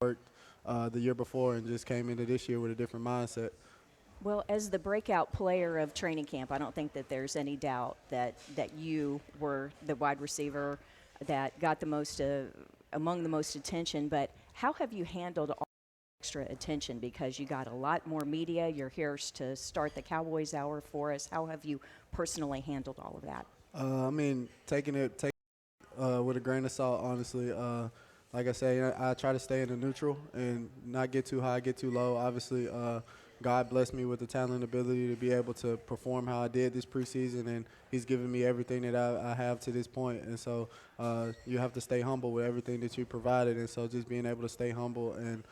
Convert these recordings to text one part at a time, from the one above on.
worked the year before and just came into this year with a different mindset. Well, as the breakout player of training camp, I don't think that there's any doubt that you were the wide receiver that got the most among the most attention. But how have you handled all extra attention, because you got a lot more media? You're here to start the Cowboys Hour for us. How have you personally handled all of that? I mean, taking with a grain of salt, honestly. Like I say, I try to stay in the neutral and not get too high, get too low. Obviously, God blessed me with the talent and ability to be able to perform how I did this preseason, and He's given me everything that I have to this point. And so you have to stay humble with everything that you provided. And so just being able to stay humble and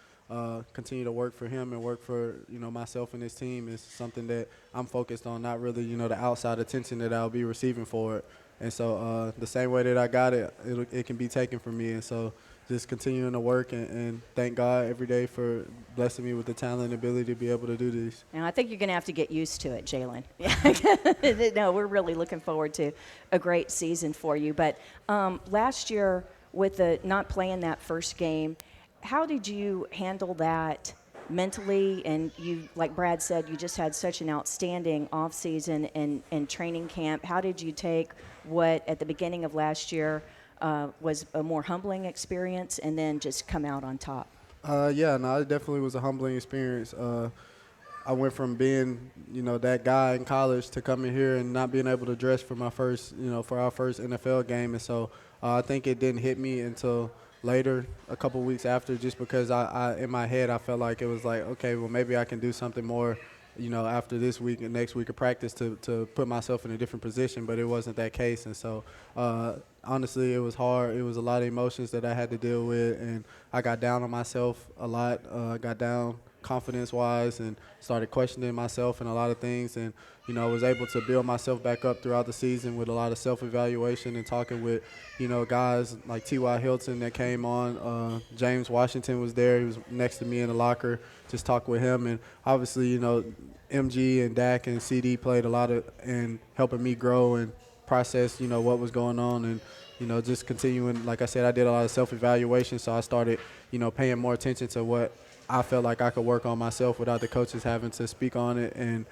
continue to work for Him and work for myself and this team is something that I'm focused on. Not really the outside attention that I'll be receiving for it. And so the same way that I got it can be taken from me. And so just continuing to work and thank God every day for blessing me with the talent and ability to be able to do this. And I think you're going to have to get used to it, Jalen. Yeah. No, we're really looking forward to a great season for you. But last year, with the not playing that first game, how did you handle that mentally? And you, like Brad said, you just had such an outstanding offseason and training camp. How did you take what at the beginning of last year was a more humbling experience and then just come out on top? Yeah, no, it definitely was a humbling experience. I went from being, that guy in college to coming here and not being able to dress for my first, for our first NFL game. And so I think it didn't hit me until later, a couple weeks after, just because I in my head I felt like it was like, okay, well maybe I can do something more, after this week and next week of practice to put myself in a different position, but it wasn't that case. And so honestly, it was hard. It was a lot of emotions that I had to deal with, and I got down on myself a lot. Got down confidence-wise and started questioning myself and a lot of things. And, I was able to build myself back up throughout the season with a lot of self-evaluation and talking with, guys like T.Y. Hilton that came on. James Washington was there. He was next to me in the locker. Just talked with him. And obviously, MG and Dak and CD played a lot in helping me grow and process, what was going on. And, just continuing, like I said, I did a lot of self-evaluation. So I started, paying more attention to what I felt like I could work on myself without the coaches having to speak on it, and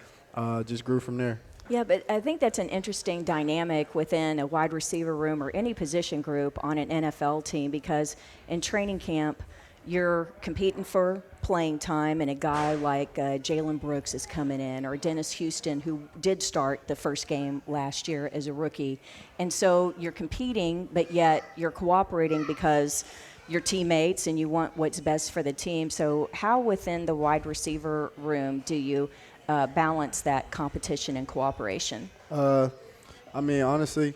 just grew from there. Yeah, but I think that's an interesting dynamic within a wide receiver room or any position group on an NFL team, because in training camp, you're competing for playing time, and a guy like Jalen Brooks is coming in, or Dennis Houston, who did start the first game last year as a rookie. And so you're competing, but yet you're cooperating because your teammates and you want what's best for the team. So how within the wide receiver room do you balance that competition and cooperation? I mean, honestly,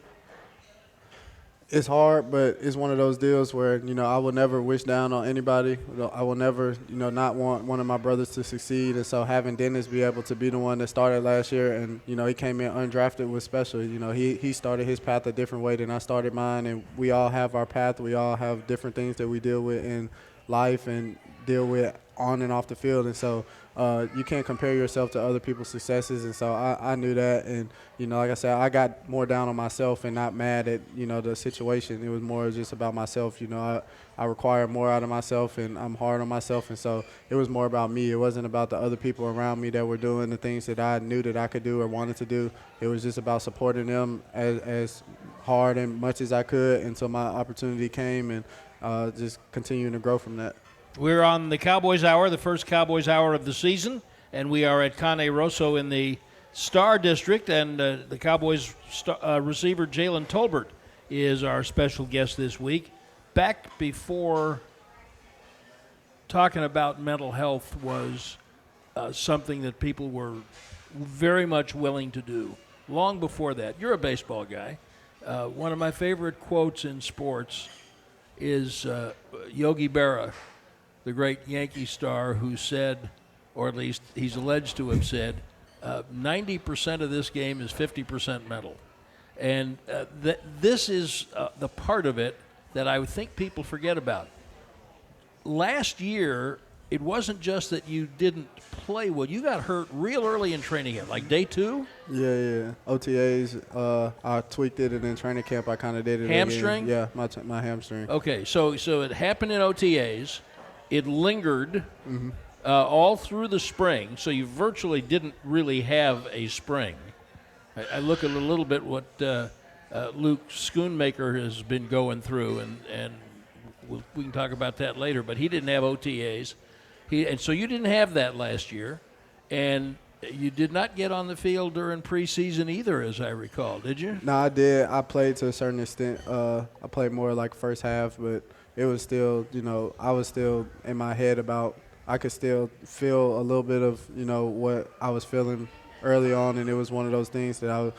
it's hard, but it's one of those deals where, I will never wish down on anybody. I will never, not want one of my brothers to succeed. And so having Dennis be able to be the one that started last year and, he came in undrafted was special. He started his path a different way than I started mine. And we all have our path. We all have different things that we deal with in life and deal with on and off the field. And so you can't compare yourself to other people's successes. And so I knew that. And, like I said, I got more down on myself and not mad at, the situation. It was more just about myself. I require more out of myself, and I'm hard on myself. And so it was more about me. It wasn't about the other people around me that were doing the things that I knew that I could do or wanted to do. It was just about supporting them as hard and much as I could until my opportunity came, and just continuing to grow from that. We're on the Cowboys Hour, the first Cowboys Hour of the season, and we are at Cane Rosso in the Star District, and the Cowboys receiver Jalen Tolbert is our special guest this week. Back before talking about mental health was something that people were very much willing to do. Long before that, you're a baseball guy. One of my favorite quotes in sports is Yogi Berra, the great Yankee star, who said, or at least he's alleged to have said, 90% of this game is 50% mental. And this is the part of it that I would think people forget about. Last year, it wasn't just that you didn't play well. You got hurt real early in training camp, like day 2? Yeah. OTAs, I tweaked it, and in training camp I kind of did it Hamstring? again. Yeah, my hamstring. Okay, so it happened in OTAs, it lingered all through the spring, so you virtually didn't really have a spring. I look at a little bit what Luke Schoonmaker has been going through, and we can talk about that later, but he didn't have OTAs. And so you didn't have that last year, and you did not get on the field during preseason either, as I recall, did you? No, I did. I played to a certain extent. I played more like first half, but it was still, I was still in my head about I could still feel a little bit of, what I was feeling early on, and it was one of those things that I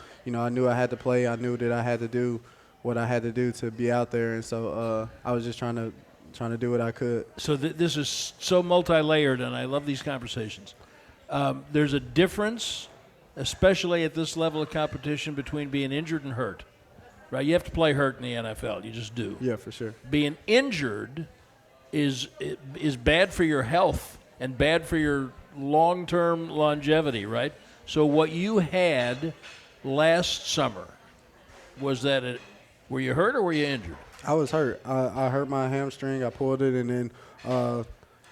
knew I had to play. I knew that I had to do what I had to do to be out there, and so I was just trying to do what I could. So this is so multi-layered, and I love these conversations. There's a difference, especially at this level of competition, between being injured and hurt. Right? You have to play hurt in the NFL. You just do. Yeah, for sure. Being injured is bad for your health and bad for your long-term longevity, right? So what you had last summer, were you hurt or were you injured? I was hurt. I hurt my hamstring. I pulled it, and then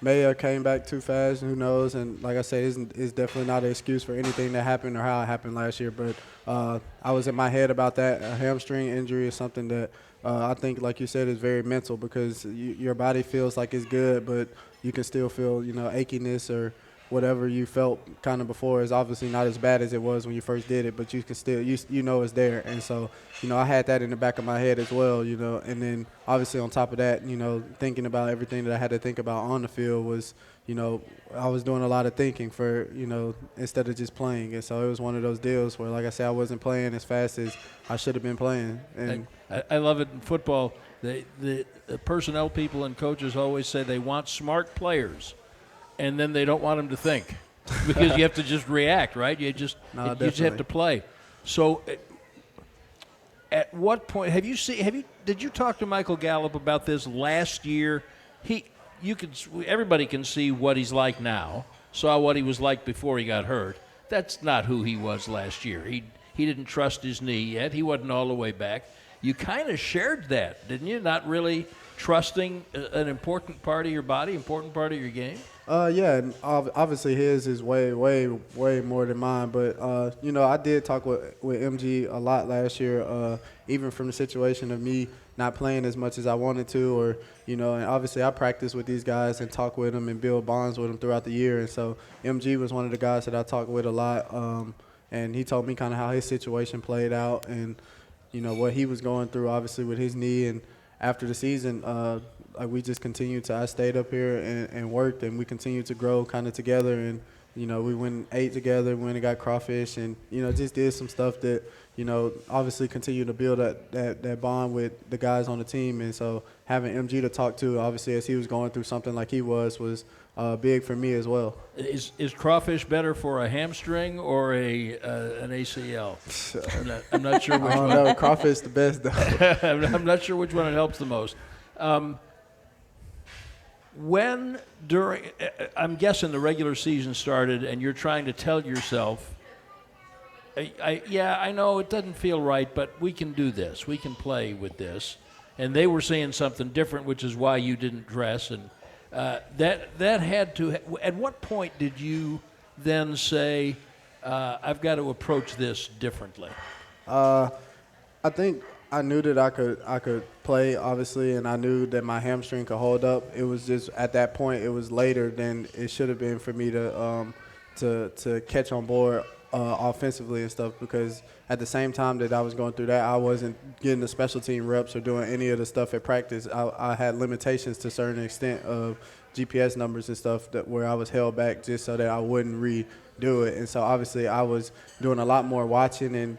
Maya came back too fast. Who knows? And like I said, it's definitely not an excuse for anything that happened or how it happened last year. But I was in my head about that. A hamstring injury is something that I think, like you said, is very mental because your body feels like it's good, but you can still feel, achiness or whatever you felt kind of before is obviously not as bad as it was when you first did it, but you can still, it's there. And so, I had that in the back of my head as well, and then obviously on top of that, thinking about everything that I had to think about on the field was, I was doing a lot of thinking for, instead of just playing. And so it was one of those deals where, like I said, I wasn't playing as fast as I should have been playing. And I love it in football. The personnel people and coaches always say they want smart players, and then they don't want them to think because you have to just react, right? You just have to play. So at what point did you talk to Michael Gallup about this last year? Everybody can see what he's like now, saw what he was like before he got hurt. That's not who he was last year. He didn't trust his knee yet. He wasn't all the way back. You kind of shared that, didn't you? Not really trusting an important part of your body, important part of your game? Yeah, and obviously his is way, way, way more than mine. But, I did talk with MG a lot last year, even from the situation of me not playing as much as I wanted to or, and obviously I practice with these guys and talk with them and build bonds with them throughout the year. And so MG was one of the guys that I talked with a lot, and he told me kind of how his situation played out and, what he was going through, obviously, with his knee. And after the season, we just continued to – I stayed up here and worked, and we continued to grow kind of together. And, we went and ate together, went and got crawfish and, just did some stuff that, obviously continued to build that bond with the guys on the team. And so having MG to talk to, obviously, as he was going through something like he was big for me as well. Is crawfish better for a hamstring or an ACL? I'm not sure which one. No, crawfish the best though. I'm not sure which one it helps the most. I'm guessing the regular season started and you're trying to tell yourself, I know it doesn't feel right, but we can do this. We can play with this. And they were seeing something different, which is why you didn't dress. And that had to. At what point did you then say, "I've got to approach this differently"? I think I knew that I could play, obviously, and I knew that my hamstring could hold up. It was just at that point, it was later than it should have been for me to catch on board offensively and stuff, because at the same time that I was going through that, I wasn't getting the special team reps or doing any of the stuff at practice. I had limitations to a certain extent of GPS numbers and stuff where I was held back just so that I wouldn't redo it. And so obviously I was doing a lot more watching and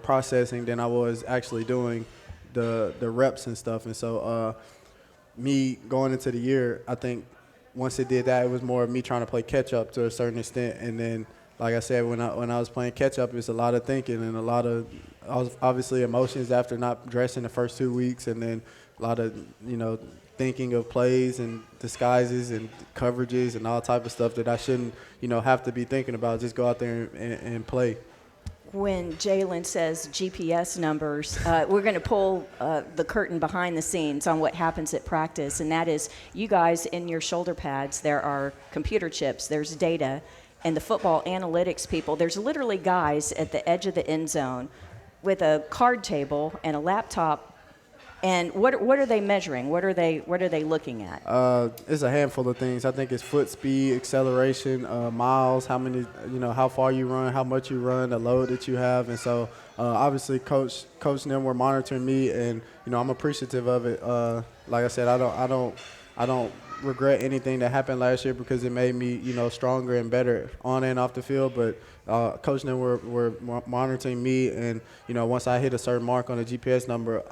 processing than I was actually doing the reps and stuff. And so me going into the year, I think once it did that, it was more of me trying to play catch up to a certain extent. And then, like I said, when I was playing catch up, it's a lot of thinking and a lot of obviously emotions after not dressing the first 2 weeks, and then a lot of thinking of plays and disguises and coverages and all type of stuff that I shouldn't have to be thinking about. Just go out there and play. when Jalen says GPS numbers, we're going to pull the curtain behind the scenes on what happens at practice, and that is you guys in your shoulder pads, there are computer chips, there's data, and the football analytics people, there's literally guys at the edge of the end zone with a card table and a laptop. And what are they measuring? What are they looking at? It's a handful of things. I think it's foot speed, acceleration, miles, how many, how far you run, how much you run, the load that you have, and so obviously coach and them were monitoring me, and I'm appreciative of it. Like I said, I don't regret anything that happened last year because it made me stronger and better on and off the field. But coach and them were monitoring me, and once I hit a certain mark on the GPS number.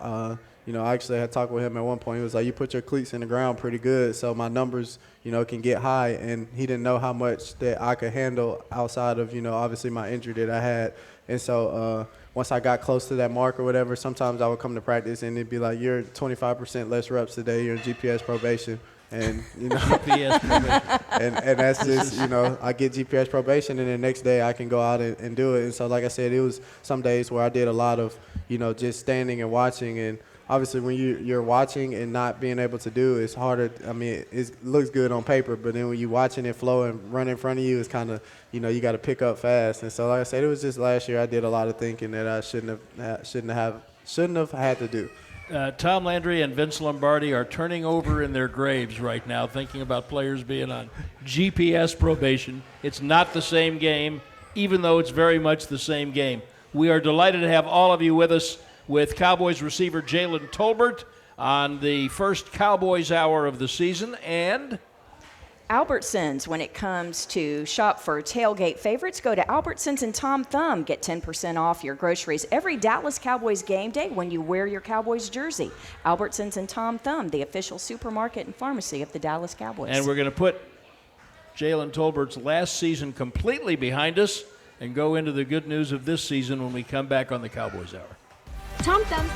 I actually had talked with him at one point. He was like, you put your cleats in the ground pretty good, so my numbers, can get high. And he didn't know how much that I could handle outside of, obviously my injury that I had. And so once I got close to that mark or whatever, sometimes I would come to practice and it'd be like, you're 25% less reps today. You're in GPS probation. And, GPS probation. and that's just, I get GPS probation, and the next day I can go out and do it. And so, like I said, it was some days where I did a lot of, just standing and watching. And obviously, when you're watching and not being able to do, it's harder. I mean, it looks good on paper, but then when you're watching it flow and run in front of you, it's kind of, you got to pick up fast. And so, like I said, it was just last year I did a lot of thinking that I shouldn't have had to do. Tom Landry and Vince Lombardi are turning over in their graves right now, thinking about players being on GPS probation. It's not the same game, even though it's very much the same game. We are delighted to have all of you with us with Cowboys receiver Jalen Tolbert on the first Cowboys Hour of the season, and Albertsons, when it comes to shop for tailgate favorites, go to Albertsons and Tom Thumb. Get 10% off your groceries every Dallas Cowboys game day when you wear your Cowboys jersey. Albertsons and Tom Thumb, the official supermarket and pharmacy of the Dallas Cowboys. And we're going to put Jalen Tolbert's last season completely behind us and go into the good news of this season when we come back on the Cowboys Hour. Tom Thumb.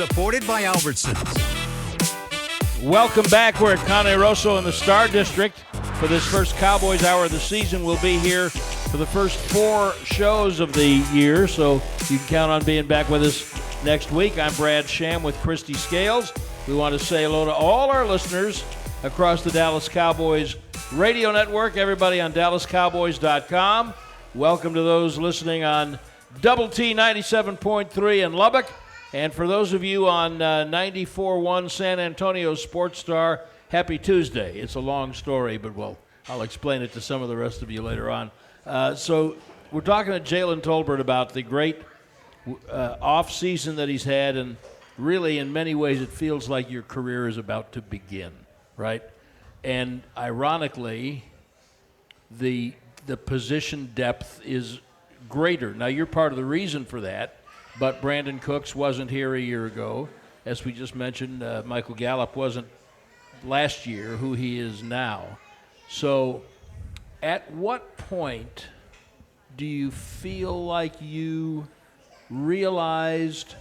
Supported by Albertsons. Welcome back. We're at Cane Rosso in the Star District for this first Cowboys Hour of the season. We'll be here for the first 4 shows of the year, so you can count on being back with us next week. I'm Brad Sham with Kristi Scales. We want to say hello to all our listeners across the Dallas Cowboys radio network, everybody on DallasCowboys.com. Welcome to those listening on Double T 97.3 in Lubbock. And for those of you on 94.1 San Antonio Sports Star, happy Tuesday. It's a long story, but I'll explain it to some of the rest of you later on. So we're talking to Jalen Tolbert about the great off season that he's had, and really in many ways it feels like your career is about to begin, right? And ironically, the position depth is greater. Now, you're part of the reason for that, but Brandon Cooks wasn't here a year ago. As we just mentioned, Michael Gallup wasn't last year who he is now. So at what point do you feel like you realized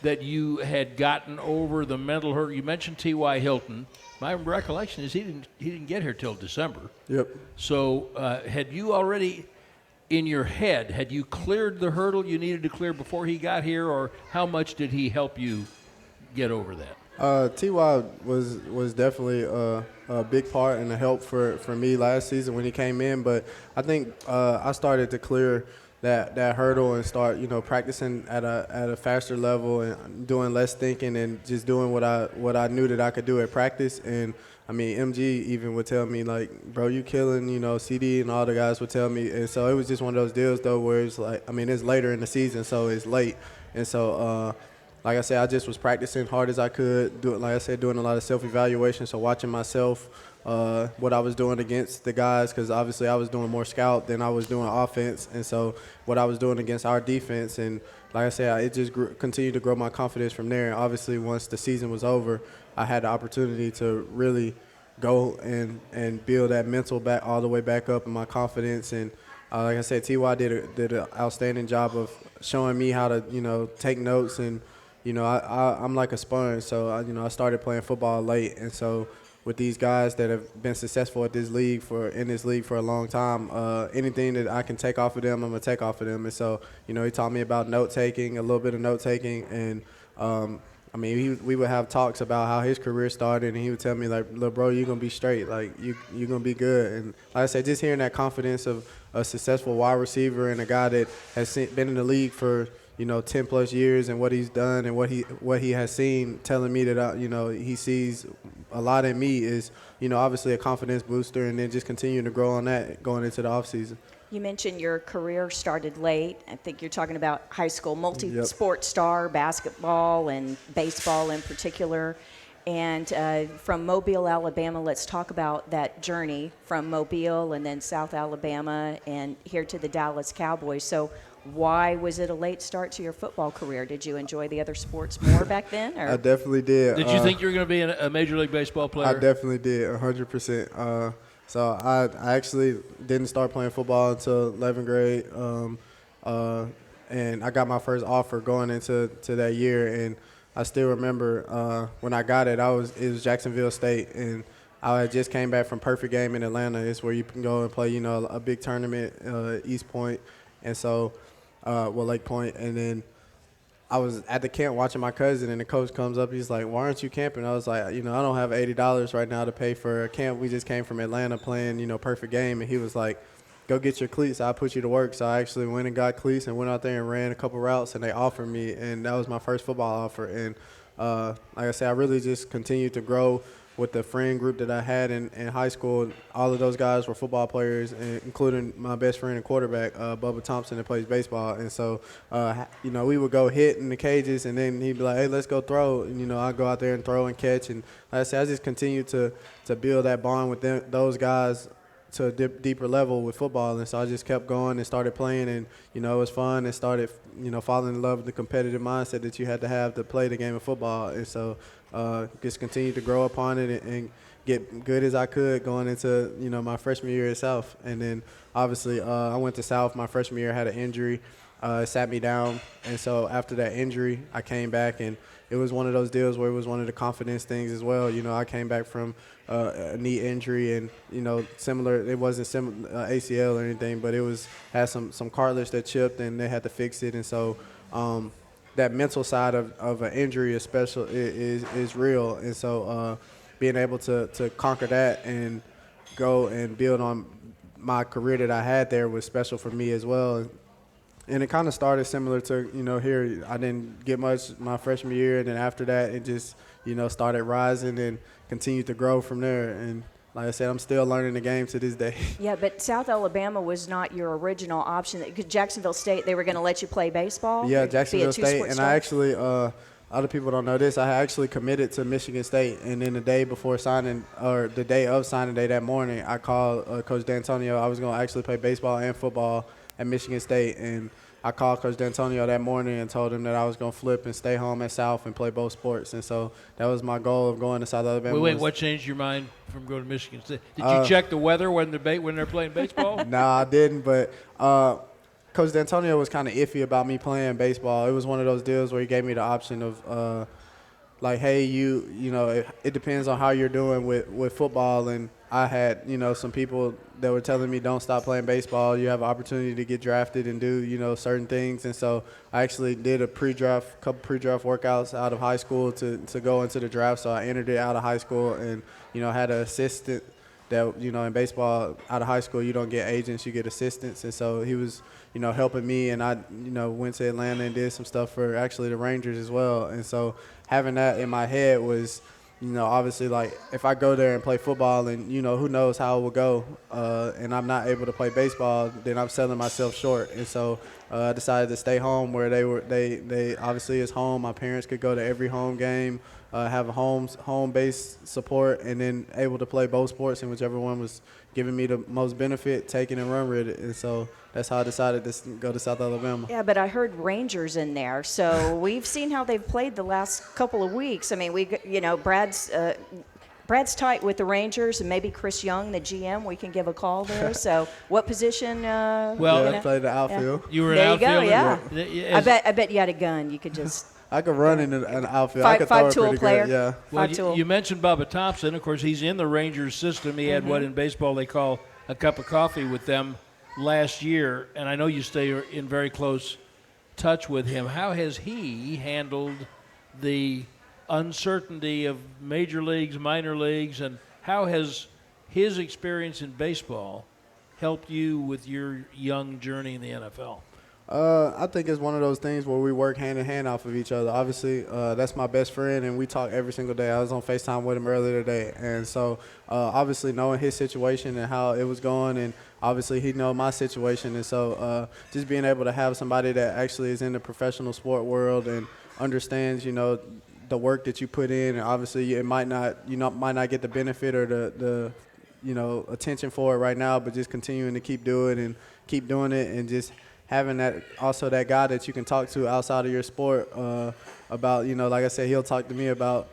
that you had gotten over the mental hurt? You mentioned T.Y. Hilton. My recollection is he didn't get here till December. Yep. So had you already, in your head, had you cleared the hurdle you needed to clear before he got here, or how much did he help you get over that? T.Y. was definitely a big part and a help for me last season when he came in, but I think I started to clear that hurdle and start, practicing at a faster level and doing less thinking and just doing what I knew that I could do at practice. And I mean, MG even would tell me, like, bro, you killing, CD and all the guys would tell me. And so it was just one of those deals, though, where it's like, I mean, it's later in the season, so it's late. And so, like I said, I just was practicing hard as I could, doing a lot of self-evaluation, so watching myself, what I was doing against the guys, because obviously I was doing more scout than I was doing offense. And so what I was doing against our defense, and like I said, it just continued to grow my confidence from there. And obviously once the season was over, I had the opportunity to really go and build that mental back all the way back up in my confidence. And like I said, T.Y. did an outstanding job of showing me how to, take notes. And, I'm like a sponge. So, I started playing football late. And so with these guys that have been successful in this league for a long time, anything that I can take off of them, I'm going to take off of them. And so, he taught me about note-taking, a little bit of note-taking. And, we would have talks about how his career started, and he would tell me, like, look, bro, you're going to be straight. Like, you're going to be good. And like I said, just hearing that confidence of a successful wide receiver and a guy that has been in the league for, 10-plus years, and what he's done and what he has seen, telling me that, he sees a lot in me is, obviously a confidence booster, and then just continuing to grow on that going into the offseason. You mentioned your career started late. I think you're talking about high school, multi-sport star, basketball and baseball in particular. And from Mobile, Alabama, let's talk about that journey from Mobile and then South Alabama and here to the Dallas Cowboys. So why was it a late start to your football career? Did you enjoy the other sports more back then? Or? I definitely did. Did you think you were going to be a Major League Baseball player? I definitely did, 100%. So I actually didn't start playing football until 11th grade, and I got my first offer going into that year. And I still remember when I got it, it was Jacksonville State, and I had just came back from Perfect Game in Atlanta. It's where you can go and play, a big tournament, East Point, and so Lake Point, and then I was at the camp watching my cousin, and the coach comes up. He's like, why aren't you camping? I was like, I don't have $80 right now to pay for a camp. We just came from Atlanta playing, Perfect Game. And he was like, go get your cleats. I'll put you to work. So I actually went and got cleats and went out there and ran a couple routes, and they offered me. And that was my first football offer. And like I said, I really just continued to grow with the friend group that I had in high school. All of those guys were football players, including my best friend and quarterback, Bubba Thompson, that plays baseball. And so, we would go hit in the cages, and then he'd be like, hey, let's go throw. And, I'd go out there and throw and catch. And like I said, I just continued to build that bond with those guys to a deeper level with football. And so I just kept going and started playing, and, it was fun, and started, falling in love with the competitive mindset that you had to have to play the game of football. And so just continued to grow upon it and get good as I could going into, my freshman year at South. And then obviously I went to South my freshman year, had an injury, it sat me down. And so after that injury, I came back, and it was one of those deals where it was one of the confidence things as well. You know, I came back from a knee injury, and, you know, similar. It wasn't ACL or anything, but had some cartilage that chipped, and they had to fix it. And so that mental side of an injury is real. And so being able to conquer that and go and build on my career that I had there was special for me as well. And it kind of started similar to, you know, here. I didn't get much my freshman year, and then after that it just, you know, started rising and continued to grow from there. And like I said, I'm still learning the game to this day. Yeah, but South Alabama was not your original option. Because Jacksonville State, they were going to let you play baseball? Yeah, Jacksonville State. And star? I actually, other people don't know this, I actually committed to Michigan State. And then the day before signing, or the day of signing day that morning, I called Coach D'Antonio. I was going to actually play baseball and football at Michigan State. And I called Coach D'Antonio that morning and told him that I was going to flip and stay home at South and play both sports. And so that was my goal of going to South Alabama. Wait, what changed your mind from going to Michigan State? Did you check the weather when they're playing baseball? No, I didn't. But Coach D'Antonio was kind of iffy about me playing baseball. It was one of those deals where he gave me the option of like, hey, you know, it depends on how you're doing with football. And I had, you know, some people that were telling me don't stop playing baseball. You have an opportunity to get drafted and do, you know, certain things. And so I actually did a couple pre-draft workouts out of high school to go into the draft. So I entered it out of high school, and, you know, had an assistant that, you know, in baseball out of high school you don't get agents, you get assistants. And so he was, you know, helping me, and I, you know, went to Atlanta and did some stuff for actually the Rangers as well. And so having that in my head was, you know, obviously, like, if I go there and play football and, you know, who knows how it will go, and I'm not able to play baseball, then I'm selling myself short. And so I decided to stay home where they obviously is home. My parents could go to every home game, have a home-based support, and then able to play both sports, and whichever one was giving me the most benefit, taking and run with it. And so that's how I decided to go to South Alabama. Yeah, but I heard Rangers in there, so we've seen how they've played the last couple of weeks. I mean, you know, Brad's tight with the Rangers, and maybe Chris Young, the GM, we can give a call there. So what position? Well, I played the outfield. You were an there you go, outfielder. yeah. I bet you had a gun. You could just I could run in an outfield. I could throw it five-tool pretty player. good. Yeah. Well, you mentioned Bubba Thompson. Of course, he's in the Rangers system. He had what in baseball they call a cup of coffee with them last year, and I know you stay in very close touch with him. How has he handled the uncertainty of major leagues, minor leagues, and how has his experience in baseball helped you with your young journey in the NFL? I think it's one of those things where we work hand in hand off of each other. Obviously, that's my best friend, and we talk every single day. I was on FaceTime with him earlier today. And so, obviously, knowing his situation and how it was going, and obviously he know my situation. And so just being able to have somebody that actually is in the professional sport world and understands, you know, the work that you put in, and obviously you might not get the benefit or the you know, attention for it right now, but just continuing to keep doing it, and just having that guy that you can talk to outside of your sport about, you know, like I said, he'll talk to me about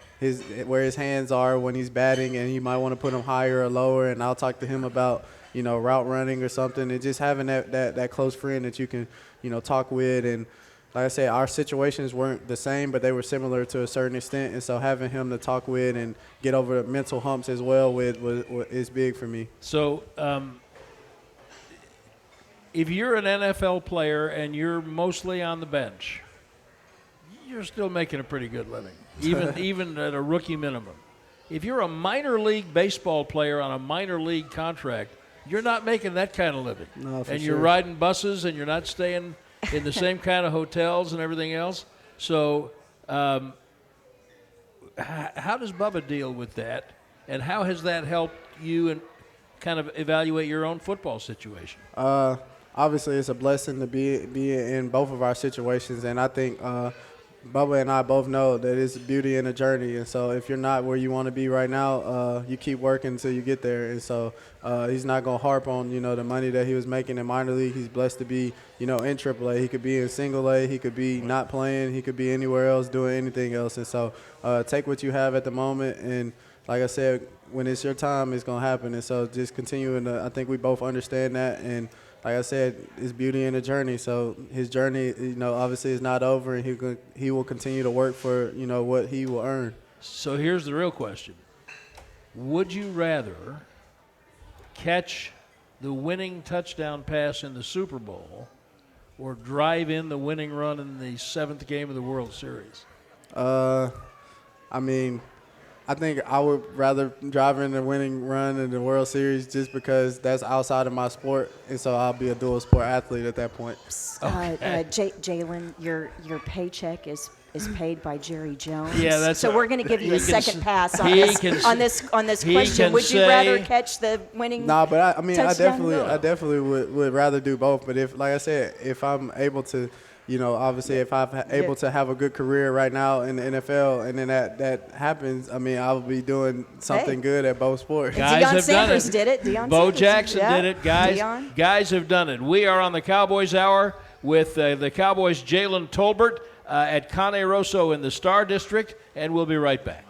where his hands are when he's batting, and he might want to put them higher or lower, and I'll talk to him about, you know, route running or something, and just having that close friend that you can, you know, talk with. And like I said, our situations weren't the same, but they were similar to a certain extent, and so having him to talk with and get over the mental humps as well is big for me. So if you're an NFL player and you're mostly on the bench, you're still making a pretty good living, even at a rookie minimum. If you're a minor league baseball player on a minor league contract, you're not making that kind of living. No, for and sure. You're riding buses, and you're not staying in the same kind of hotels and everything else. So how does Bubba deal with that, and how has that helped you and kind of evaluate your own football situation? Obviously, it's a blessing to be in both of our situations, and I think Bubba and I both know that it's beauty in a journey. And so if you're not where you want to be right now, you keep working until you get there. And so he's not going to harp on, you know, the money that he was making in minor league. He's blessed to be, you know, in AAA. He could be in single A. He could be not playing. He could be anywhere else doing anything else. And so take what you have at the moment, and like I said, when it's your time, it's going to happen. And so just continuing to, I think we both understand that. And like I said, it's beauty in the journey. So his journey, obviously is not over, and he will continue to work for, what he will earn. So here's the real question. Would you rather catch the winning touchdown pass in the Super Bowl or drive in the winning run in the 7th game of the World Series? I think I would rather drive in the winning run in the World Series just because that's outside of my sport, and so I'll be a dual sport athlete at that point. Jalen, your paycheck is paid by Jerry Jones. Yeah, that's so we're going to give you a second pass on this question. Would you rather catch the winning? Nah, but I touchdown? definitely would rather do both. But if, like I said, if I'm able to, obviously if I'm able to have a good career right now in the NFL, and then that happens, I will be doing something good at both sports. Deion Sanders did it. Bo Jackson did it. Guys have done it. We are on the Cowboys Hour with the Cowboys' Jalen Tolbert at Cane Rosso in the Star District, and we'll be right back.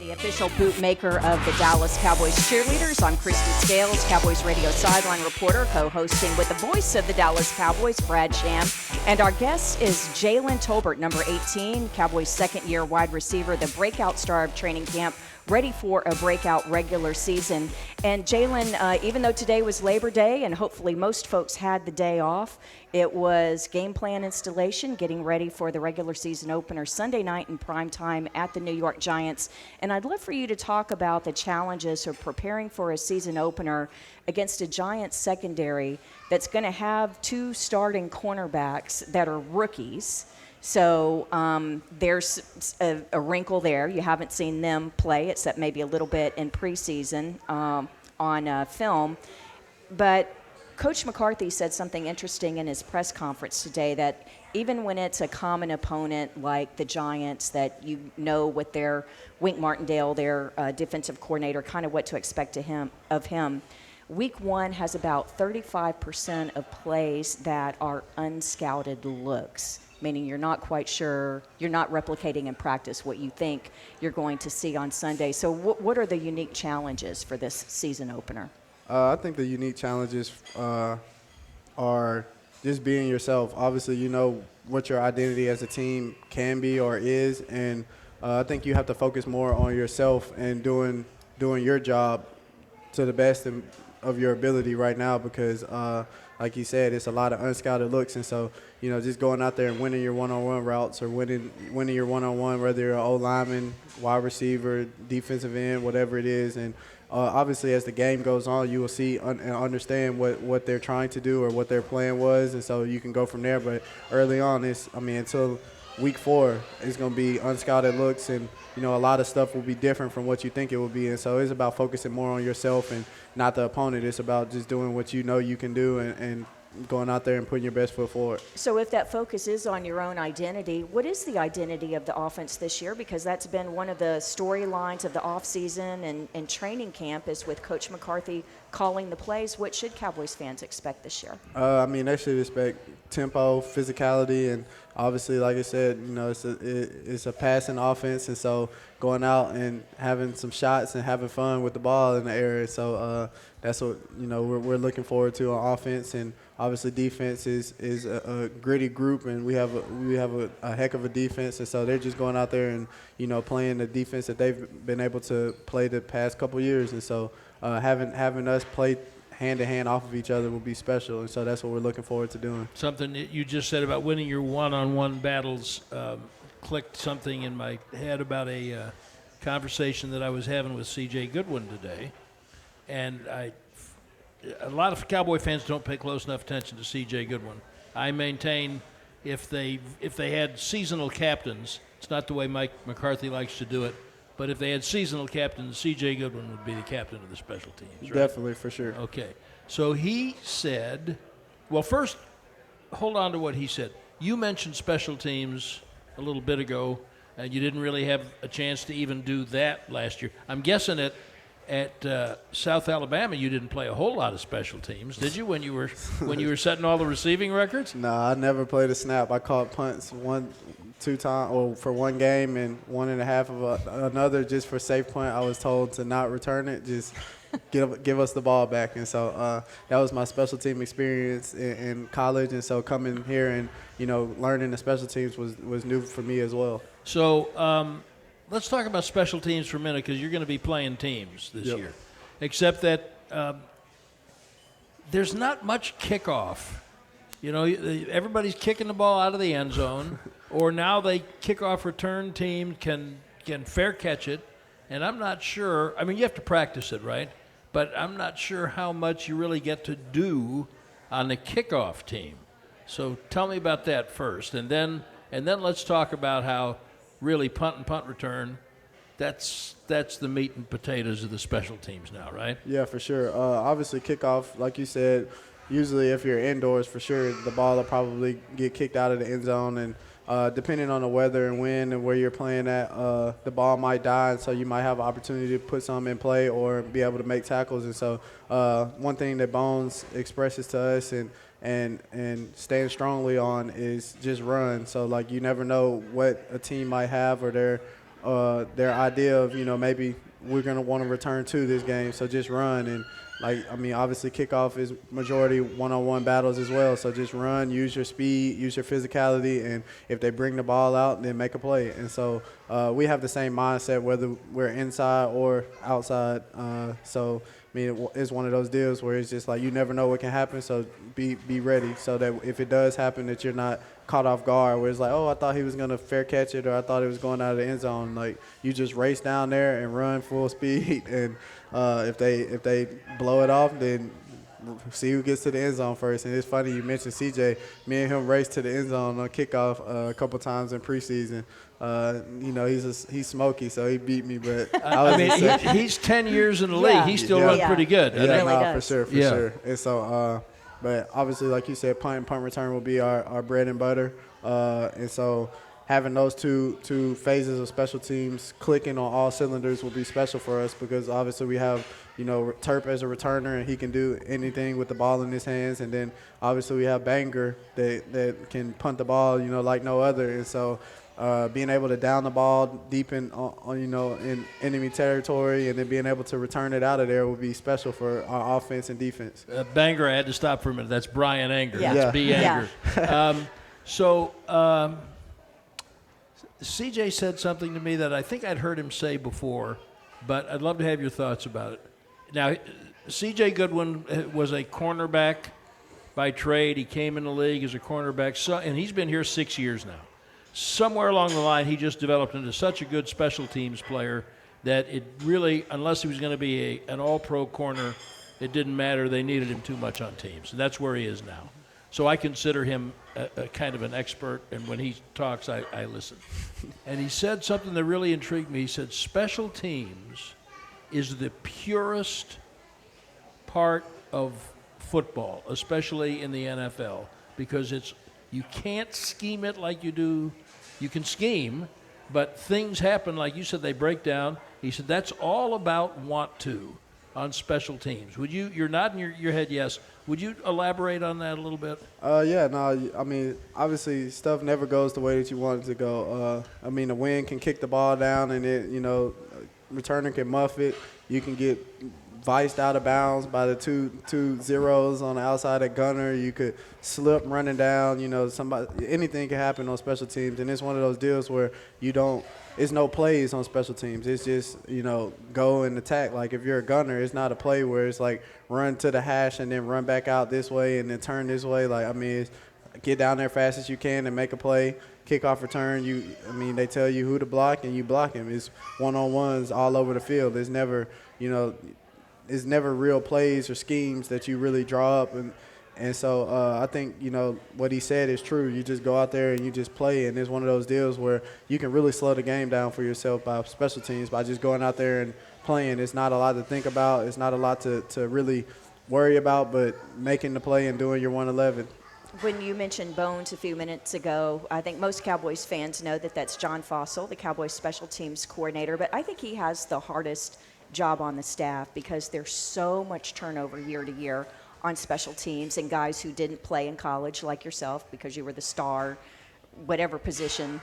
The official bootmaker of the Dallas Cowboys cheerleaders. I'm Kristi Scales, Cowboys radio sideline reporter, co-hosting with the voice of the Dallas Cowboys, Brad Sham. And our guest is Jalen Tolbert, number 18, Cowboys' second-year wide receiver, the breakout star of training camp, ready for a breakout regular season. And Jalen, even though today was Labor Day and hopefully most folks had the day off, It was game plan installation, getting ready for the regular season opener Sunday night in prime time at the New York Giants. And I'd love for you to talk about the challenges of preparing for a season opener against a Giants secondary that's going to have 2 starting cornerbacks that are rookies. So there's a wrinkle there. You haven't seen them play, except maybe a little bit in preseason on film. But Coach McCarthy said something interesting in his press conference today, that even when it's a common opponent like the Giants, that you know with their Wink Martindale, their defensive coordinator, kind of what to expect of him. Week 1 has about 35% of plays that are unscouted looks, meaning you're not quite sure, you're not replicating in practice what you think you're going to see on Sunday. So what are the unique challenges for this season opener? I think the unique challenges are just being yourself. Obviously, you know what your identity as a team can be or is, and I think you have to focus more on yourself and doing your job to the best of your ability right now, because like you said, it's a lot of unscouted looks, and so just going out there and winning your one-on-one routes or winning your one-on-one, whether you're an O-lineman, wide receiver, defensive end, whatever it is. And obviously, as the game goes on, you will see and understand what they're trying to do or what their plan was, and so you can go from there. But early on, until week 4, it's going to be unscouted looks, and a lot of stuff will be different from what you think it will be. And so it's about focusing more on yourself and not the opponent. It's about just doing what you can do and going out there and putting your best foot forward. So if that focus is on your own identity, what is the identity of the offense this year? Because that's been one of the storylines of the offseason and training camp, is with Coach McCarthy calling the plays. What should Cowboys fans expect this year? They should expect tempo, physicality, and obviously, like I said, it's a passing offense, and so going out and having some shots and having fun with the ball in the area. So that's what we're looking forward to on offense, and obviously defense is a gritty group, and we have a heck of a defense, and so they're just going out there and playing the defense that they've been able to play the past couple years, and so having us play hand-to-hand off of each other will be special, and so that's what we're looking forward to doing. Something that you just said about winning your one-on-one battles clicked something in my head about a conversation that I was having with C.J. Goodwin today, and a lot of Cowboy fans don't pay close enough attention to C.J. Goodwin. I maintain if they had seasonal captains, it's not the way Mike McCarthy likes to do it, but if they had seasonal captains, C.J. Goodwin would be the captain of the special teams, right? Definitely, for sure. Okay. So he said, well, first, hold on to what he said. You mentioned special teams a little bit ago, and you didn't really have a chance to even do that last year. I'm guessing at South Alabama, you didn't play a whole lot of special teams, did you, when you were setting all the receiving records? No, I never played a snap. I caught punts 2 times, or for one game, and 1.5 of another just for safe punt. I was told to not return it, just give us the ball back. And so that was my special team experience in college. And so coming here and learning the special teams was new for me as well. So let's talk about special teams for a minute, because you're going to be playing teams this year, except that there's not much kickoff. Everybody's kicking the ball out of the end zone, or now they kickoff return team can fair catch it, and I'm not sure. I mean, you have to practice it, right? But I'm not sure how much you really get to do on the kickoff team. So tell me about that first, and then let's talk about how really punt and punt return, that's the meat and potatoes of the special teams now, right? Yeah, for sure. Obviously, kickoff, like you said, usually if you're indoors, for sure, the ball will probably get kicked out of the end zone, and depending on the weather and wind and where you're playing at, the ball might die, and so you might have an opportunity to put some in play or be able to make tackles. And so one thing that Bones expresses to us and stands strongly on is just run. So, like, you never know what a team might have or their idea of, maybe we're going to want to return to this game, so just run. And obviously kickoff is majority one-on-one battles as well. So just run, use your speed, use your physicality, and if they bring the ball out, then make a play. And so we have the same mindset whether we're inside or outside. So mean, it's one of those deals where it's just like you never know what can happen, so be ready so that if it does happen that you're not caught off guard where it's like, oh, I thought he was going to fair catch it or I thought it was going out of the end zone. Like, you just race down there and run full speed, and if they blow it off, then see who gets to the end zone first. And it's funny you mentioned CJ. Me and him raced to the end zone on kickoff a couple times in preseason. You know, he's smoky, so he beat me. But I mean, he's 10 years in the league. He still runs pretty good. Yeah, really for does. sure. And so, but obviously, like you said, punt and punt return will be our bread and butter. And so having those two phases of special teams clicking on all cylinders will be special for us because obviously we have, you know, Terp as a returner and he can do anything with the ball in his hands. And then obviously we have Banger that can punt the ball, you know, like no other. And so being able to down the ball deep in enemy territory and then being able to return it out of there will be special for our offense and defense. Banger, I had to stop for a minute. That's Brian Anger. Yeah. That's B. Yeah. Anger. CJ said something to me that I think I'd heard him say before, but I'd love to have your thoughts about it. Now, CJ Goodwin was a cornerback by trade. He came in the league as a cornerback, and he's been here 6 years now. Somewhere along the line, he just developed into such a good special teams player that it really, unless he was going to be an all-pro corner, it didn't matter. They needed him too much on teams, and that's where he is now. So I consider him a kind of an expert, and when he talks, I listen. And he said something that really intrigued me. He said, special teams is the purest part of football, especially in the NFL, because you can't scheme it like you do. You can scheme, but things happen, like you said, they break down. He said, that's all about want to on special teams. Would you're nodding your head yes. Would you elaborate on that a little bit? Yeah, no, I mean, obviously stuff never goes the way that you want it to go. I mean, the wind can kick the ball down and it, you know, returner can muff it. You can get viced out of bounds by the two zeros on the outside of gunner. You could slip running down, you know, anything can happen on special teams. And it's one of those deals where it's no plays on special teams. It's just, you know, go and attack. Like if you're a gunner, it's not a play where it's like run to the hash and then run back out this way and then turn this way. Like, I mean, it's get down there fast as you can and make a play. Kickoff return, they tell you who to block and you block him. It's one-on-ones all over the field. There's never, you know, it's never real plays or schemes that you really draw up. And so I think, you know, what he said is true. You just go out there and you just play, and it's one of those deals where you can really slow the game down for yourself by special teams by just going out there and playing. It's not a lot to think about. It's not a lot to really worry about, but making the play and doing your 111. When you mentioned Bones a few minutes ago, I think most Cowboys fans know that that's John Fossil, the Cowboys special teams coordinator, but I think he has the hardest job on the staff because there's so much turnover year to year on special teams and guys who didn't play in college like yourself because you were the star, whatever position,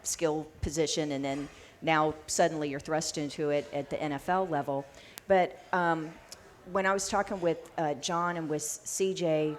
skill position, and then now suddenly you're thrust into it at the NFL level. But when I was talking with John and with CJ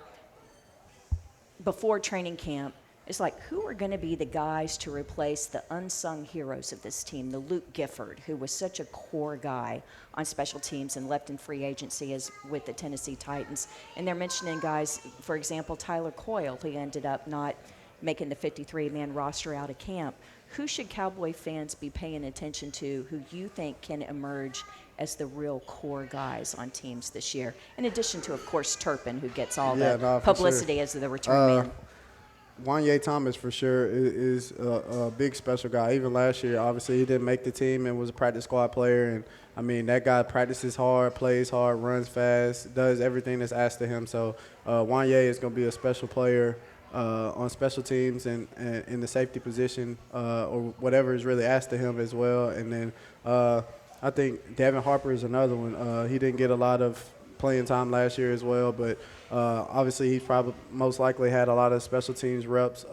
before training camp, it's like, who are going to be the guys to replace the unsung heroes of this team, the Luke Gifford, who was such a core guy on special teams and left in free agency as with the Tennessee Titans. And they're mentioning guys, for example, Tyler Coyle, who ended up not making the 53-man roster out of camp. Who should Cowboy fans be paying attention to who you think can emerge as the real core guys on teams this year? In addition to, of course, Turpin, who gets all the publicity as the return man. Wanye Thomas, for sure, is a big special guy. Even last year, obviously, he didn't make the team and was a practice squad player. And, I mean, that guy practices hard, plays hard, runs fast, does everything that's asked of him. So, Wanye is going to be a special player on special teams and in the safety position or whatever is really asked of him as well. And then I think Devin Harper is another one. He didn't get a lot of playing time last year as well, but obviously he's probably most likely had a lot of special teams reps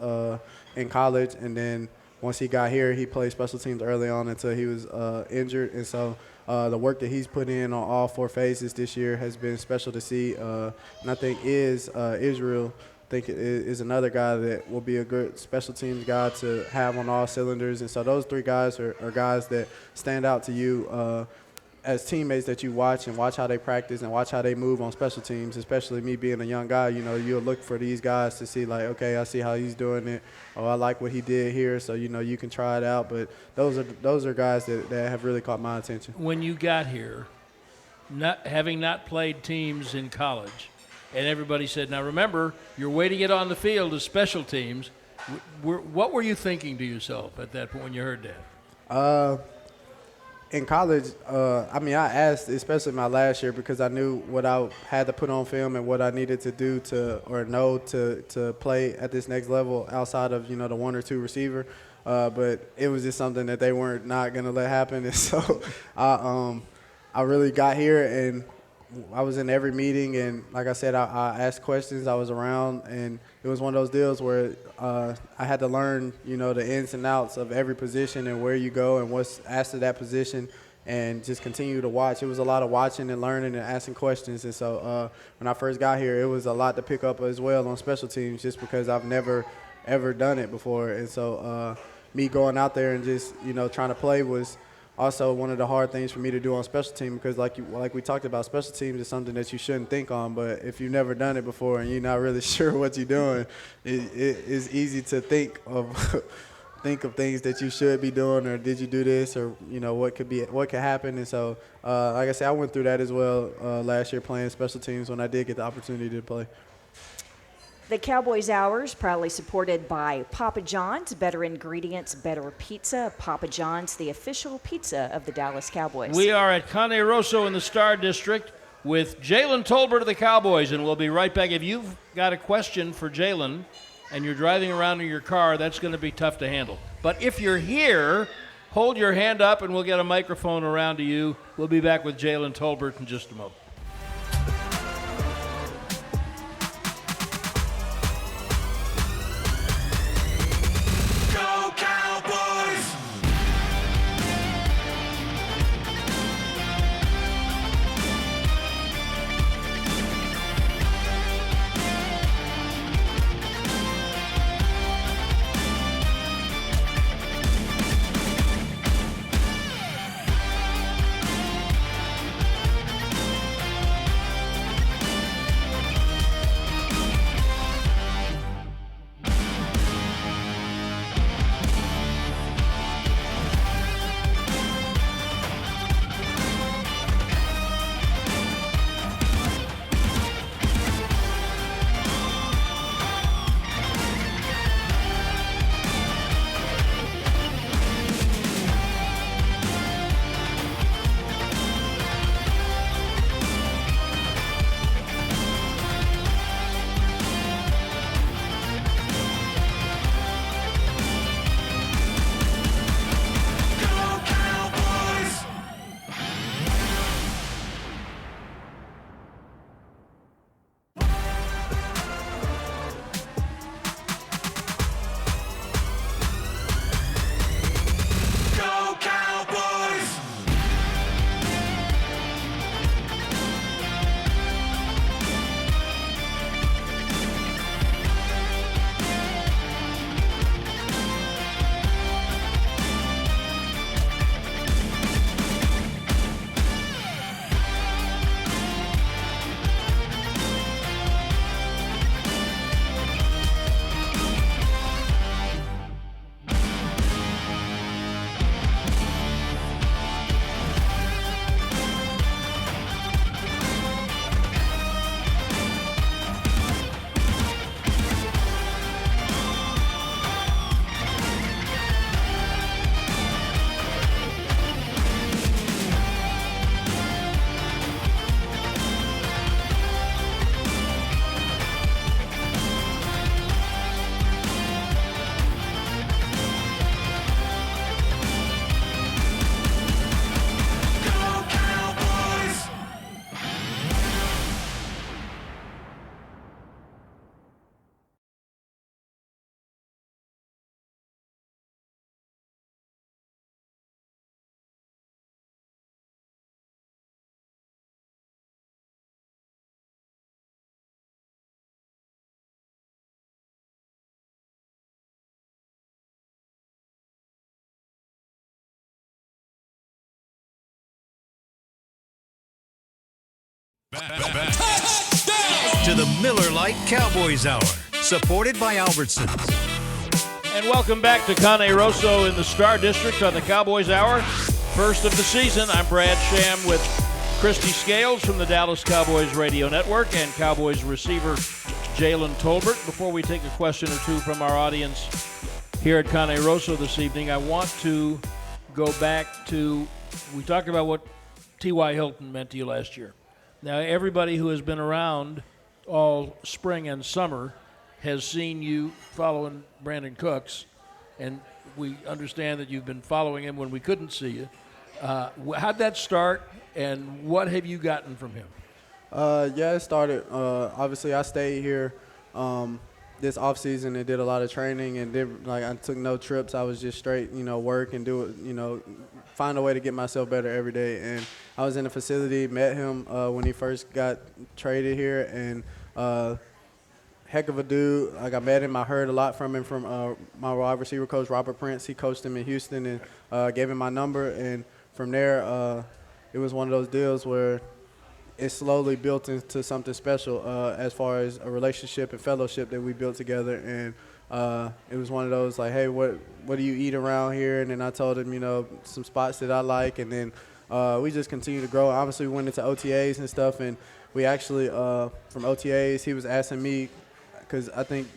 in college, and then once he got here, he played special teams early on until he was injured. And so the work that he's put in on all four phases this year has been special to see. And I think Israel is another guy that will be a good special teams guy to have on all cylinders. And so those three guys are guys that stand out to you as teammates that you watch how they practice and watch how they move on special teams, especially me being a young guy, you'll look for these guys to see, like, okay, I see how he's doing it. Oh, I like what he did here, so, you can try it out. But those are guys that have really caught my attention. When you got here, having not played teams in college, and everybody said, now remember, you're waiting it on the field as special teams, what were you thinking to yourself at that point when you heard that? In college, I asked, especially my last year, because I knew what I had to put on film and what I needed to do to play at this next level outside of, the one or two receiver. But it was just something that they weren't not going to let happen. And so I really got here, and I was in every meeting. And like I said, I asked questions. I was around, and it was one of those deals where I had to learn, the ins and outs of every position and where you go and what's asked of that position, and just continue to watch. It was a lot of watching and learning and asking questions. And so when I first got here, it was a lot to pick up as well on special teams, just because I've never, ever done it before. And so me going out there and just, trying to play was also one of the hard things for me to do on special team, because like we talked about, special teams is something that you shouldn't think on. But if you've never done it before and you're not really sure what you're doing, it is easy to think of things that you should be doing, or did you do this, or what could happen. And so like I said, I went through that as well last year playing special teams when I did get the opportunity to play. The Cowboys Hour is proudly supported by Papa John's. Better ingredients, better pizza. Papa John's, the official pizza of the Dallas Cowboys. We are at Cane Rosso in the Star District with Jalen Tolbert of the Cowboys, and we'll be right back. If you've got a question for Jalen and you're driving around in your car, that's going to be tough to handle. But if you're here, hold your hand up and we'll get a microphone around to you. We'll be back with Jalen Tolbert in just a moment. To the Miller Lite Cowboys Hour, supported by Albertsons. And welcome back to Cane Rosso in the Star District on the Cowboys Hour. First of the season. I'm Brad Sham with Kristi Scales from the Dallas Cowboys Radio Network and Cowboys receiver Jalen Tolbert. Before we take a question or two from our audience here at Cane Rosso this evening, I want to go back to, we talked about what T.Y. Hilton meant to you last year. Now, everybody who has been around all spring and summer has seen you following Brandon Cooks, and we understand that you've been following him when we couldn't see you. How'd that start, and what have you gotten from him? Yeah, it started. Obviously, I stayed here this off season and did a lot of training, and I took no trips. I was just straight, work and do it, find a way to get myself better every day. And I was in the facility, met him when he first got traded here, and heck of a dude. I met him. I heard a lot from him from my wide receiver coach, Robert Prince. He coached him in Houston and gave him my number. And from there, it was one of those deals where it slowly built into something special as far as a relationship and fellowship that we built together. And it was one of those like, hey, what do you eat around here? And then I told him, some spots that I like. And then we just continued to grow. Obviously, we went into OTAs and stuff. And we actually, from OTAs, he was asking me, because I think,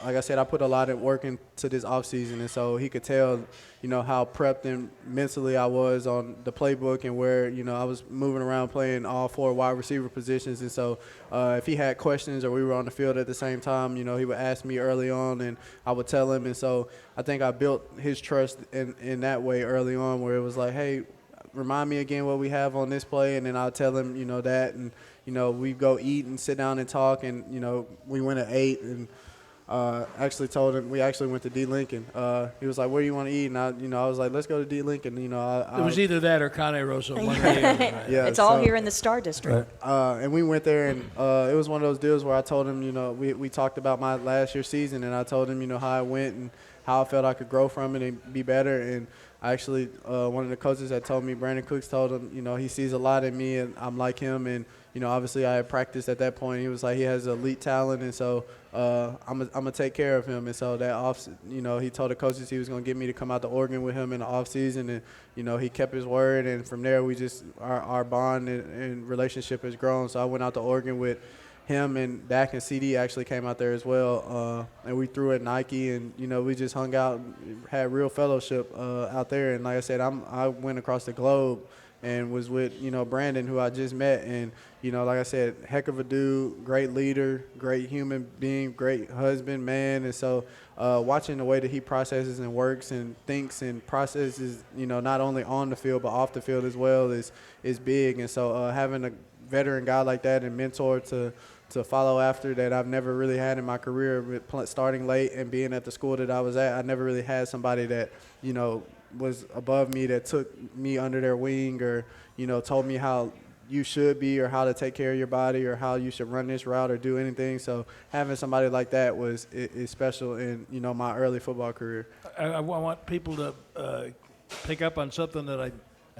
like I said, I put a lot of work into this offseason, and so he could tell, how prepped and mentally I was on the playbook and where, I was moving around playing all 4 wide receiver positions. And so if he had questions or we were on the field at the same time, he would ask me early on and I would tell him. And so I think I built his trust in that way early on, where it was like, hey, remind me again what we have on this play, and then I'll tell him, that, and we go eat and sit down and talk, and we went at 8, and actually told him we actually went to D Lincoln. He was like, "Where do you want to eat?" And I was like, "Let's go to D Lincoln." It was either that or Cane Rosso. One or the other, right? Yeah, it's all here in the Star District. And we went there, and it was one of those deals where I told him, we talked about my last year's season, and I told him, how I went and how I felt I could grow from it and be better. And actually, one of the coaches that told me, Brandon Cooks, told him, he sees a lot in me, and I'm like him. And obviously I had practiced at that point. He was like, he has elite talent, and so I'm gonna take care of him. And so that he told the coaches he was gonna get me to come out to Oregon with him in the off season, and he kept his word. And from there, we just our bond and relationship has grown. So I went out to Oregon with him, and Dak and CD actually came out there as well, and we threw at Nike, and we just hung out, and had real fellowship out there. And like I said, I went across the globe and was with Brandon, who I just met, and like I said, heck of a dude, great leader, great human being, great husband, man. And so watching the way that he processes and works and thinks and processes, not only on the field but off the field as well, is big. And so having a veteran guy like that and mentor to follow after, that I've never really had in my career, with starting late and being at the school that I was at, I never really had somebody that was above me, that took me under their wing, or told me how you should be, or how to take care of your body, or how you should run this route or do anything. So having somebody like that is special in my early football career. I want people to pick up on something that I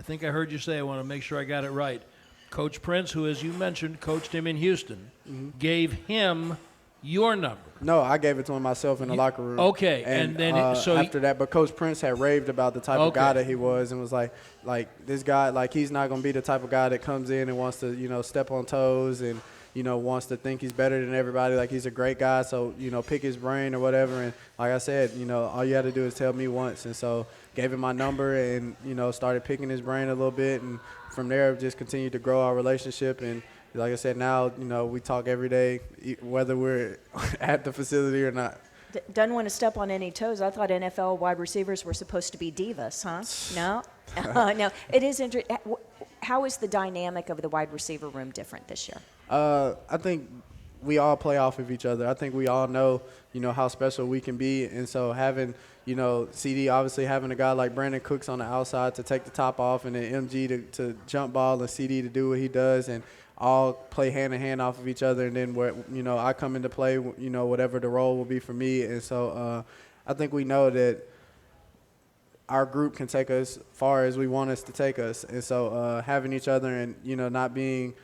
think I heard you say. I want to make sure I got it right. Coach Prince, who, as you mentioned, coached him in Houston, gave him your number. No, I gave it to him myself in the locker room. Okay, and then so after that, but Coach Prince had raved about the type of guy that he was, and was like this guy, like, he's not gonna be the type of guy that comes in and wants to step on toes and wants to think he's better than everybody. Like, he's a great guy, so pick his brain or whatever. And like I said, all you had to do is tell me once, and so gave him my number, and started picking his brain a little bit, and from there just continued to grow our relationship. And like I said, now, we talk every day, whether we're at the facility or not. Doesn't want to step on any toes. I thought NFL wide receivers were supposed to be divas, huh? No? No. It is interesting. How is the dynamic of the wide receiver room different this year? I think we all play off of each other. I think we all know, how special we can be. And so having, CD, obviously having a guy like Brandon Cooks on the outside to take the top off, and then MG to jump ball, and CD to do what he does, and all play hand in hand off of each other. And then where, I come into play, whatever the role will be for me. And so I think we know that our group can take us far as we want us to take us. And so having each other and, not being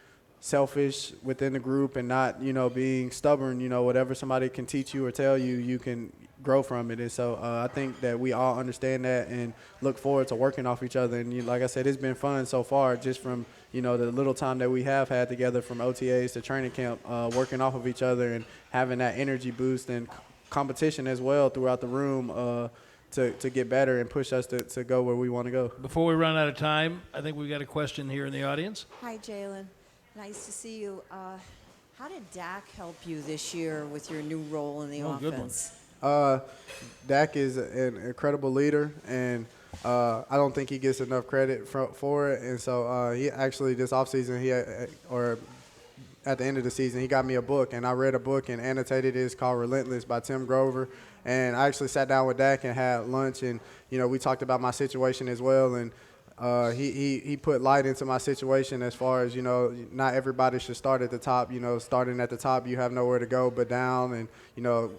selfish within the group and not, being stubborn. Whatever somebody can teach you or tell you, you can grow from it. And so I think that we all understand that and look forward to working off each other. And like I said, it's been fun so far, just from, the little time that we have had together, from OTAs to training camp, working off of each other and having that energy boost and competition as well throughout the room to get better and push us to go where we want to go. Before we run out of time, I think we've got a question here in the audience. Hi, Jalen. Nice to see you. How did Dak help you this year with your new role in the offense? Dak is an incredible leader, and I don't think he gets enough credit for it. And so he actually, this offseason, or at the end of the season, he got me a book, and I read a book and annotated it. It's called Relentless by Tim Grover. And I actually sat down with Dak and had lunch, and, we talked about my situation as well. And he put light into my situation as far as, not everybody should start at the top. Starting at the top, you have nowhere to go but down. And,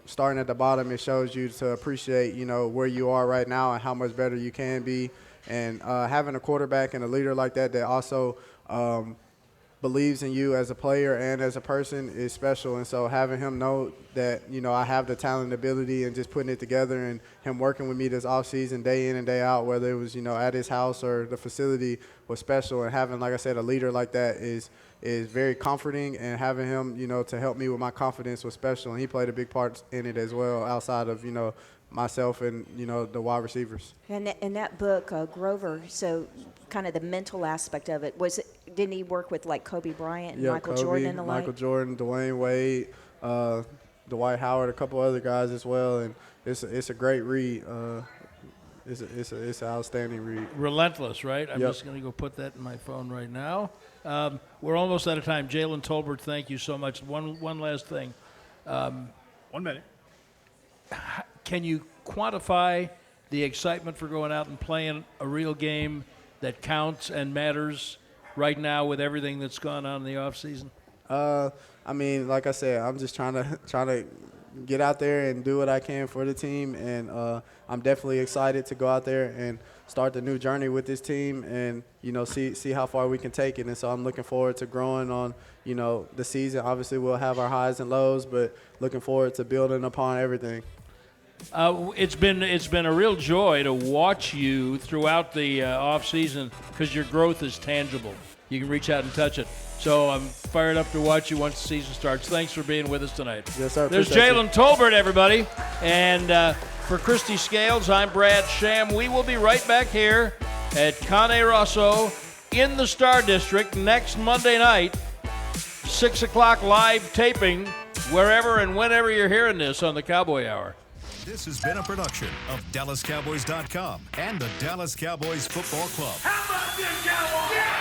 starting at the bottom, it shows you to appreciate, where you are right now and how much better you can be. And having a quarterback and a leader like that also believes in you as a player and as a person is special. And so having him know that, I have the talent and ability, and just putting it together, and him working with me this offseason day in and day out, whether it was, at his house or the facility, was special. And having, like I said, a leader like that is very comforting, and having him, to help me with my confidence was special. And he played a big part in it as well, outside of, myself and, the wide receivers. And in that book, Grover, so kind of the mental aspect of it, didn't he work with like Kobe Bryant and Michael Jordan and the like? Michael Jordan, Dwayne Wade, Dwight Howard, a couple other guys as well. And it's a great read. It's an outstanding read. Relentless, right? I'm Yep. just going to go put that in my phone right now. We're almost out of time. Jalen Tolbert, thank you so much. One last thing. 1 minute. Can you quantify the excitement for going out and playing a real game that counts and matters right now with everything that's gone on in the offseason? I mean, like I said, I'm just trying to get out there and do what I can for the team, and I'm definitely excited to go out there and start the new journey with this team, and see how far we can take it. And so I'm looking forward to growing on the season. Obviously, we'll have our highs and lows, but looking forward to building upon everything. It's been a real joy to watch you throughout the off season, because your growth is tangible. You can reach out and touch it. So I'm fired up to watch you once the season starts. Thanks for being with us tonight. Yes, sir. There's Appreciate Jalen Tolbert, everybody. And for Kristi Scales, I'm Brad Sham. We will be right back here at Cane Rosso in the Star District next Monday night, 6 o'clock live taping, wherever and whenever you're hearing this on the Cowboy Hour. This has been a production of DallasCowboys.com and the Dallas Cowboys Football Club. How about this, Cowboys? Yeah!